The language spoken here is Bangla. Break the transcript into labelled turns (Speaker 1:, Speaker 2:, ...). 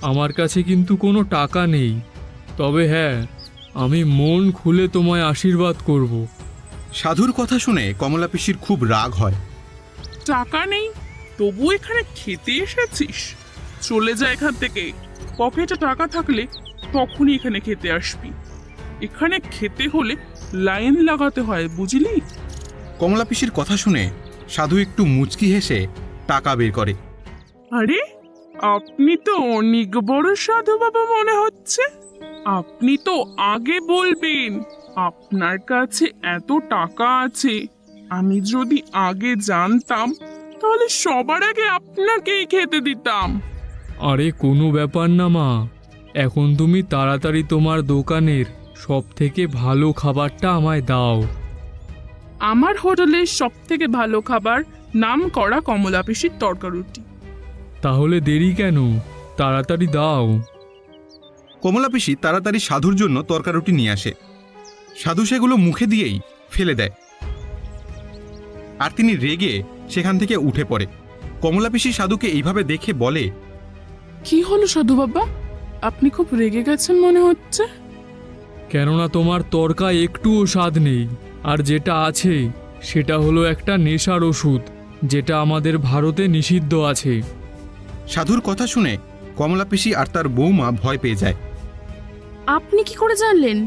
Speaker 1: আমার কাছে কিন্তু কোনো টাকা নেই, তবে হ্যাঁ, আমি মন খুলে তোমায় আশীর্বাদ করব।
Speaker 2: সাধুর কথা শুনে কমলা পিসির খুব রাগ হয়।
Speaker 3: টাকা নেই, তবু এখানে খেতে এসেছিস? চলে যা এখান থেকে। পকেটে টাকা থাকলে তখনই এখানে খেতে আসবি। এখানে খেতে হলে লাইন লাগাতে হয়, বুঝলি?
Speaker 2: কমলা পিসির কথা শুনে সাধু একটু মুচকি হেসে টাকা বের করে।
Speaker 3: আরে, আপনি তো অনেক বড় সাধু বাবা মনে হচ্ছে। আপনি তো আগে বলবেন আপনার কাছে এত টাকা আছে। আমি যদি আগে জানতাম তাহলে সবার আগে আপনাকেই খেতে দিতাম।
Speaker 1: আরে কোনো ব্যাপার না মা, এখন তুমি তাড়াতাড়ি তোমার দোকানের সব থেকে ভালো খাবারটা আমায় দাও।
Speaker 3: আমার হোটেলের সব থেকে ভালো খাবার নাম করা কমলা পিসির তরকারুটি।
Speaker 1: তাহলে দেরি কেন, তাড়াতাড়ি দাও।
Speaker 2: কমলা পিসি তাড়াতাড়ি সাধুর জন্য তরকারুটি নিয়ে আসে। সাধু সেগুলো মুখে দিয়েই ফেলে দেয়, আর তিনি রেগে সেখান থেকে উঠে পড়ে। কমলা পিসি সাধুকে এইভাবে দেখে বলে,
Speaker 3: কি হলো সাধু বাবা, আপনি খুব রেগে গেছেন মনে হচ্ছে।
Speaker 1: কেননা তোমার তরকা একটুও স্বাদ নেই, আর যেটা আছে সেটা হলো একটা নেশার ওষুধ, যেটা আমাদের ভারতে নিষিদ্ধ আছে।
Speaker 2: সাধুর কথা শুনে কমলা পিসি আর তার বৌমা ভয় পেয়ে যায়।
Speaker 4: আপনি কি করে জানলেন?